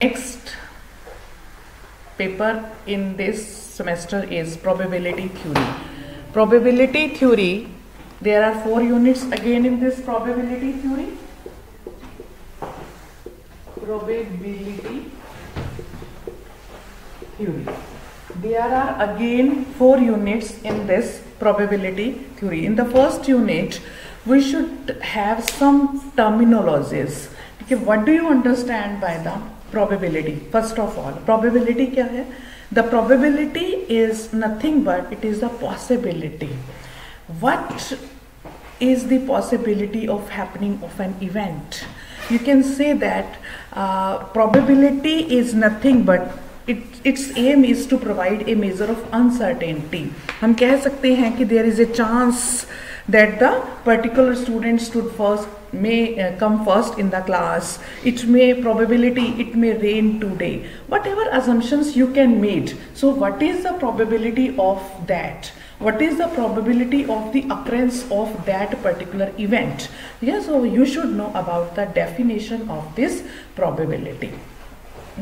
Next paper in this semester is probability theory. Probability theory, there are 4 units again in this probability theory. Probability theory. There are again 4 units in this probability theory. In the first unit, we should have some terminologies. Okay, what do you understand by the probability? First of all, probability क्या है? The probability is nothing but it is a possibility. What is the possibility of happening of an event? You can say that probability is nothing but its aim is to provide a measure of uncertainty. हम कह सकते हैं कि there is a chance that the particular student stood first may come first in the class. It may probability it may rain today. Whatever assumptions you can make. So what is the probability of that? What is the probability of the occurrence of that particular event? Yes, so you should know about the definition of this probability.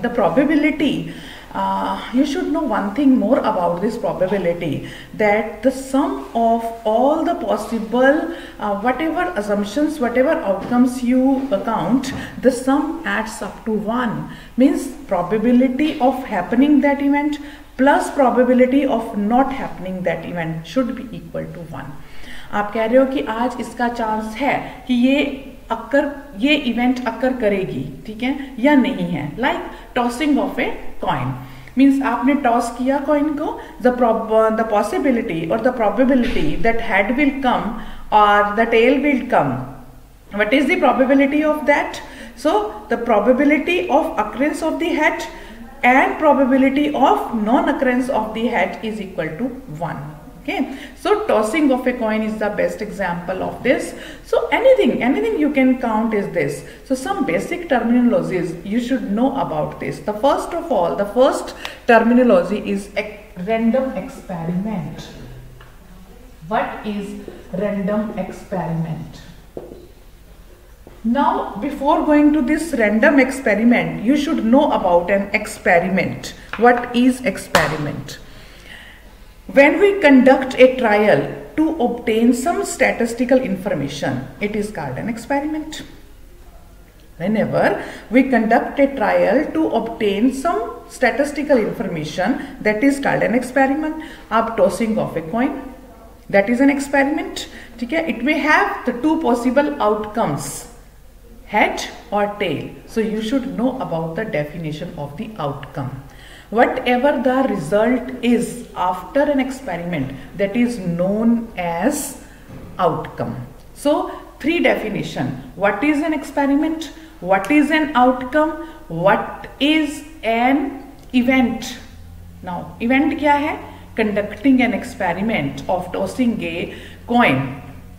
The probability, you should know one thing more about this probability, that the sum of all the possible whatever assumptions, whatever outcomes you count, the sum adds up to 1. Means probability of happening that event plus probability of not happening that event should be equal to 1. आप कह रहे हो कि आज इसका chance है कि ये इवेंट अकर करेगी, ठीक है या नहीं है, like tossing of a coin. Means आपने टॉस किया कॉइन को, द पॉसिबिलिटी और the probability that head will come और the tail will come. What is the probability of that? So the probability of occurrence of the head and probability of non-occurrence of the head is equal to 1. Okay, so tossing of a coin is the best example of this. So anything you can count is this. So some basic terminologies you should know about this. The first of all, the first terminology is random experiment. What is random experiment? Now, before going to this random experiment, you should know about an experiment. What is experiment? When we conduct a trial to obtain some statistical information, it is called an experiment. Whenever we conduct a trial to obtain some statistical information, that is called an experiment. Ab tossing of a coin, that is an experiment. Okay? It may have the 2 possible outcomes, head or tail. So you should know about the definition of the outcome. Whatever the result is after an experiment, that is known as outcome. So 3 definition. What is an experiment? What is an outcome? What is an event? Now event क्या है? Conducting an experiment of tossing a coin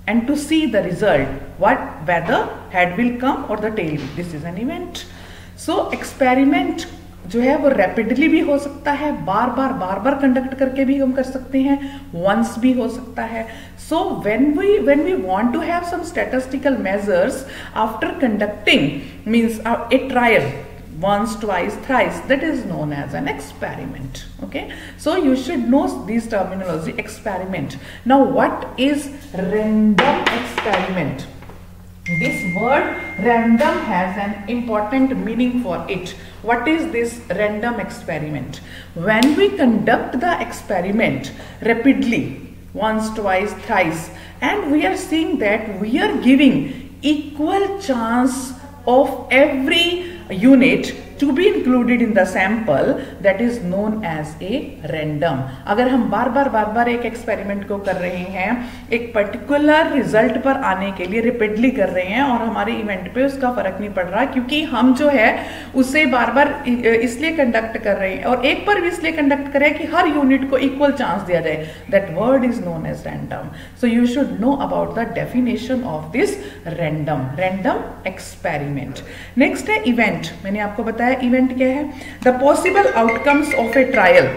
and to see the result, whether head will come or the tail. This is an event. So experiment जो है वो rapidly भी हो सकता है, बार बार conduct करके भी हम कर सकते हैं, once भी हो सकता है. So when we want to have some statistical measures after conducting, means a trial once, twice, thrice, that is known as an experiment. Okay, so you should know these terminology. Experiment. Now what is random experiment? This word random has an important meaning for it. What is this random experiment? When we conduct the experiment rapidly, once, twice, thrice, and we are seeing that we are giving equal chance of every unit to be included in the sample, that is known as a random. अगर हम बार बार एक experiment को कर रहे हैं, एक particular result पर आने के लिए रिपीटली कर रहे हैं और हमारे इवेंट पे उसका फर्क नहीं पड़ रहा, क्योंकि हम जो है उसे बार इसलिए कंडक्ट कर रहे हैं और एक बार भी इसलिए कंडक्ट कर रहे हैं कि हर यूनिट को इक्वल चांस दिया जाए. That word is known as random. So you should know about the definition of this random experiment. Next है इवेंट. मैंने आपको बताया इवेंट क्या है. The possible outcomes of a trial.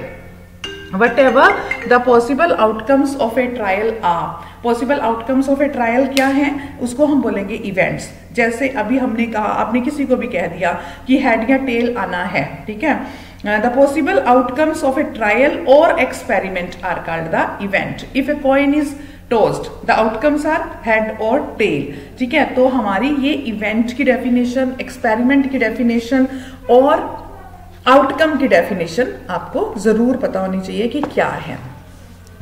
Whatever the possible outcomes of a trial are, possible outcomes of a trial क्या हैं, उसको हम बोलेंगे इवेंट्स। जैसे अभी हमने कहा, आपने किसी को भी कह दिया कि हेड या टेल आना है, ठीक है। The possible outcomes of a trial और experiment are called the event. If a coin is tossed the outcomes are head और टेल, ठीक है। तो हमारी ये इवेंट की डेफिनेशन, एक्सपेरिमेंट की डेफिनेशन और आउटकम की डेफिनेशन आपको जरूर पता होनी चाहिए कि क्या है।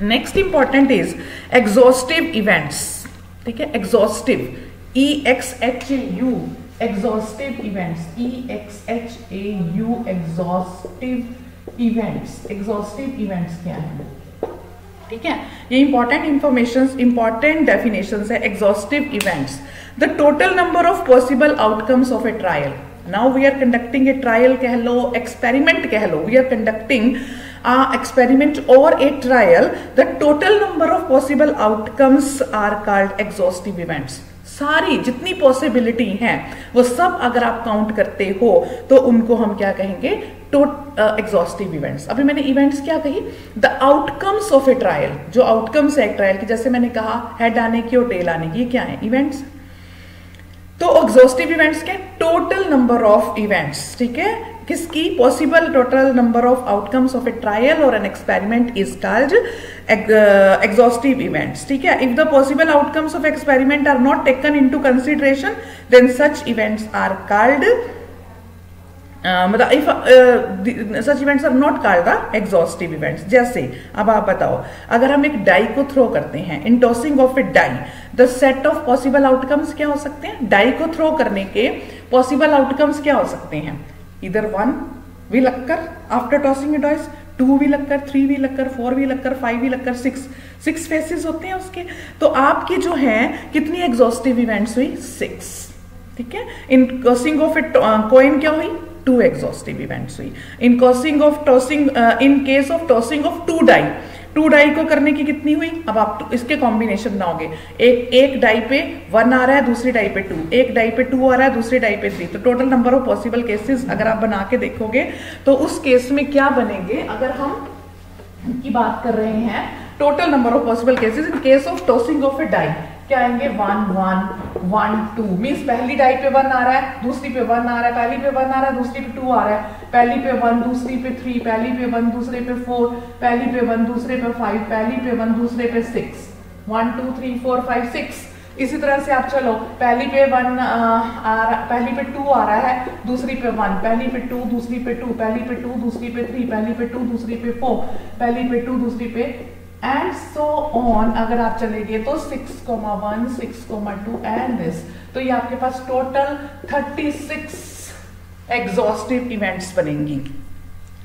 Next important is exhaustive events, ठीक है। Exhaustive, EXHAU, exhaustive events, EXHAU, exhaustive events. Exhaustive events क्या है, ठीक है। ये इंपॉर्टेंट इंफॉर्मेशन, इंपॉर्टेंट डेफिनेशंस है। Exhaustive events, the total number of possible outcomes of a trial. Now we are conducting a trial कह लो, एक्सपेरिमेंट कह लो, we are conducting experiment or a trial, the total number of possible outcomes are called exhaustive events। सारी जितनी possibility हैं वो सब अगर आप काउंट करते हो तो उनको हम क्या कहेंगे, एग्जॉस्टिव इवेंट्स। अभी मैंने इवेंट्स क्या कही, the outcomes of a trial, जो आउटकम्स है एक ट्रायल की, जैसे मैंने कहा हेड आने की और टेल आने की, ये क्या है, इवेंट्स। तो एग्जॉस्टिव इवेंट्स क्या, टोटल नंबर ऑफ इवेंट्स, ठीक है, किसकी, possible total number of outcomes of a trial और an experiment is called exhaustive events, ठीक है। If the possible outcomes of experiment are not taken into consideration then such events are called, मतलब if such events are not called the exhaustive events. जैसे अब आप बताओ, अगर हम एक डाई को थ्रो करते हैं, in tossing of a die the set of possible outcomes क्या हो सकते हैं, डाई को थ्रो करने के पॉसिबल आउटकम्स क्या हो सकते हैं, either 1 will occur after tossing a dice, 2 will occur, 3 will occur, 4 will occur, 5 will occur, 6 faces होते हैं उसके। तो आपकी जो है कितनी एग्जॉस्टिव इवेंट्स हुई, 6, ठीक है। In tossing of a coin क्या हुई, 2 एग्जॉस्टिव इवेंट्स हुई। In tossing of tossing, in case of tossing of 2 die, 2 die को करने की कितनी हुई, अब आप इसके कॉम्बिनेशन बनाओगे, एक डाई पे 1 आ रहा है, दूसरी डाई पे 2, एक डाई पे 2 आ रहा है, दूसरी डाई पे 3, तो total number of possible cases अगर आप बना के देखोगे तो उस केस में क्या बनेंगे, अगर हम की बात कर रहे हैं total number of possible cases in case of tossing of a die, क्या आएंगे, 1 1 1 2, मीन्स पहली डाई पे 1 आ रहा है, दूसरी पे 1 आ रहा है, पहली पे 1 आ रहा है, दूसरी पे 2 आ रहा है, पहली पे 1, दूसरी पे 3, पहली पे 1, दूसरे पे 4, पहली पे 1, दूसरे पे 5, पहली पे 1, दूसरे पे 6, 1 2 3 4 5 6। इसी तरह से आप चलो, पहली पे 1 आ रहा, पहली पे 2 आ रहा है, दूसरी पे 1, पहली पे 2, दूसरी पे 2, पहली पे 2, दूसरी पे 3, पहली पे 2, दूसरी पे 4, पहली पे 2, दूसरी पे, एंड सो ऑन। अगर आप चलेंगे तो 6,1 6,2 एंड दिस, तो ये आपके पास टोटल 36 एग्जॉस्टिव इवेंट्स बनेंगी।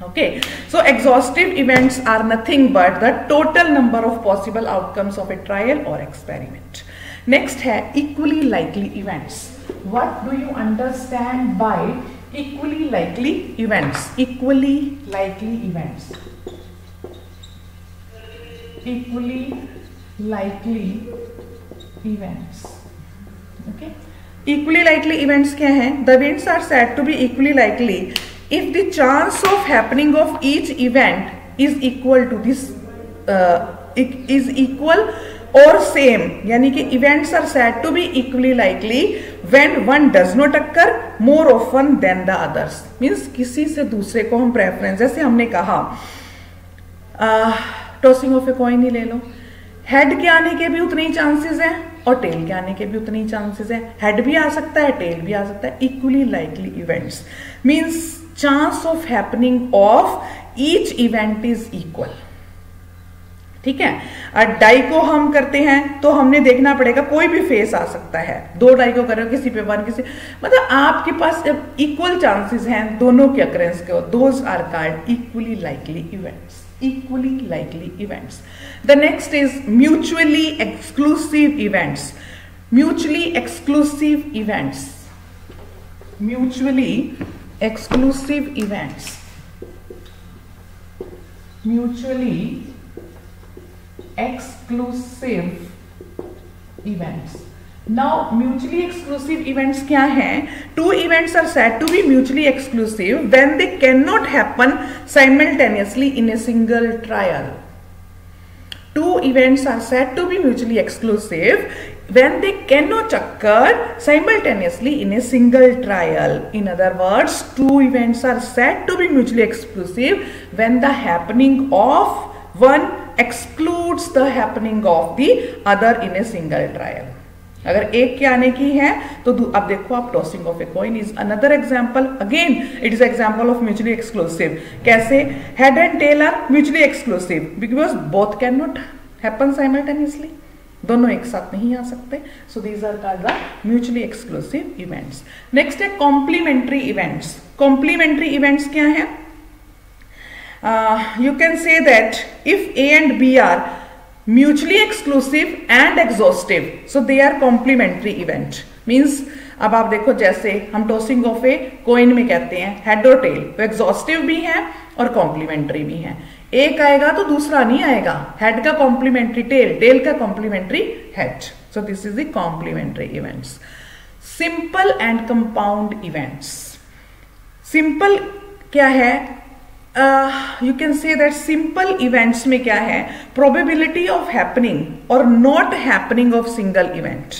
Okay, so exhaustive events are nothing but the total number of possible outcomes of a trial और एक्सपेरिमेंट। नेक्स्ट है equally likely events. What do you understand by equally likely events? Equally likely events, equally likely events, okay, equally likely events क्या हैं? The events are said to be equally likely if the chance of happening of each event is equal to this is equal or same, यानी कि events are said to be equally likely when one does not occur more often than the others, means किसी से दूसरे को हम preference, जैसे हमने कहा टॉसिंग ऑफ ए कॉइन ही ले लो, हेड के आने के भी उतने ही चांसेस हैं और टेल के आने के भी उतने ही चांसेस हैं, हेड भी आ सकता है, टेल भी आ सकता है। Equally likely events means chance of happening of each event is equal, ठीक है। और डाई को हम करते हैं तो हमने देखना पड़ेगा, कोई भी फेस आ सकता है, 2 डाई को करो, किसी पे 1, किसी, मतलब आपके पास इक्वल चांसेस हैं दोनों के अकरेंस के, those are called equally likely events. Equally likely events. The next is mutually exclusive events. Mutually exclusive events. Mutually exclusive events. Mutually exclusive events. Now mutually exclusive events क्या हैं? 2 events are said to be mutually exclusive when they cannot happen simultaneously in a single trial. Two events are said to be mutually exclusive when they cannot occur simultaneously in a single trial. In other words, two events are said to be mutually exclusive when the happening of one excludes the happening of the other in a single trial. अगर एक के आने की है तो अब देखो आप tossing of a coin is another example. Again it is example of mutually exclusive. कैसे? Head and tail are mutually exclusive because both can not happen simultaneously. दोनों एक साथ नहीं आ सकते. So these are called the mutually exclusive events. Next है complementary events. Complementary events क्या है? You can say that if A and B are mutually exclusive and exhaustive, so they are complementary event. Means अब आप देखो जैसे हम tossing of a coin में कहते हैं हेड और टेल, तो एग्जॉस्टिव भी है और कॉम्प्लीमेंट्री भी है. एक आएगा तो दूसरा नहीं आएगा. हेड का कॉम्प्लीमेंट्री टेल, टेल का complementary head. So this is the complementary events. Simple and compound events. Simple क्या है? You can say that simple events में क्या है? Probability of happening or not happening of single event.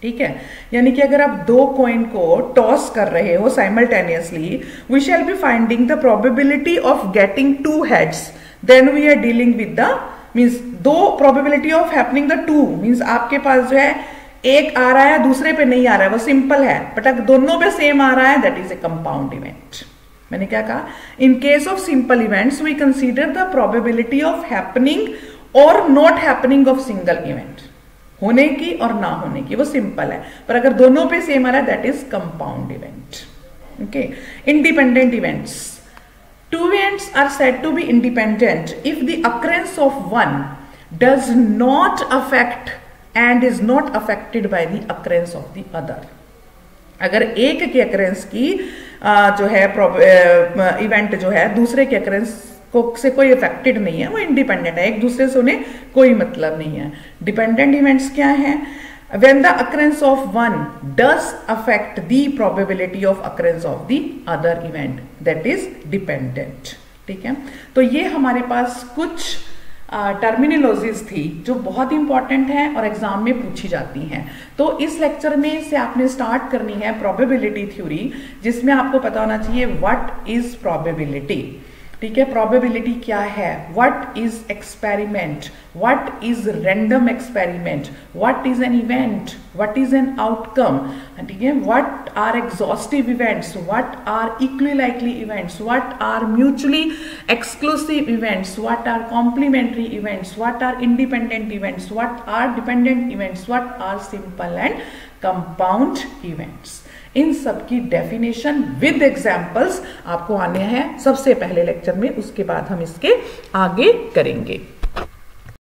ठीक है, यानी कि अगर आप दो कॉइन को टॉस कर रहे हो simultaneously, we shall be finding the probability of getting two heads, then we are dealing with the means दो probability of happening the two. Means आपके पास जो है एक आ रहा है दूसरे पे नहीं आ रहा है, वो सिंपल है. बट अगर दोनों पे सेम आ रहा है that is a compound event. मैंने क्या कहा? In case of simple events we consider the probability of happening और not happening of single event. होने की और ना होने की, वो सिंपल है. पर अगर दोनों पे सेम आ रहा है that is compound event. Okay. Independent events. Two events are said to be independent if the occurrence of one does not affect and is not affected by the occurrence of the other. अगर एक के occurrence की जो है event जो है दूसरे के अकरेंस को से कोई इफेक्टेड नहीं है, वो इंडिपेंडेंट है, एक दूसरे से उन्हें कोई मतलब नहीं है. डिपेंडेंट इवेंट्स क्या है? when the occurrence of one does affect the probability of occurrence of the other event, that is dependent. ठीक है, तो ये हमारे पास कुछ टर्मिनोलॉजीज थी जो बहुत इंपॉर्टेंट है और एग्जाम में पूछी जाती हैं. तो इस लेक्चर में से आपने स्टार्ट करनी है प्रोबेबिलिटी थ्योरी, जिसमें आपको पता होना चाहिए व्हाट इज प्रोबेबिलिटी. ठीक है, प्रोबेबिलिटी क्या है, what is experiment, what is random experiment, what is an event, what is an outcome. ठीक है, what are exhaustive events, what are equally likely events, what are mutually exclusive events, what are complementary events, what are independent events, what are dependent events, what are simple and compound events. इन सब की definition with examples आपको आने हैं सबसे पहले lecture में, उसके बाद हम इसके आगे करेंगे.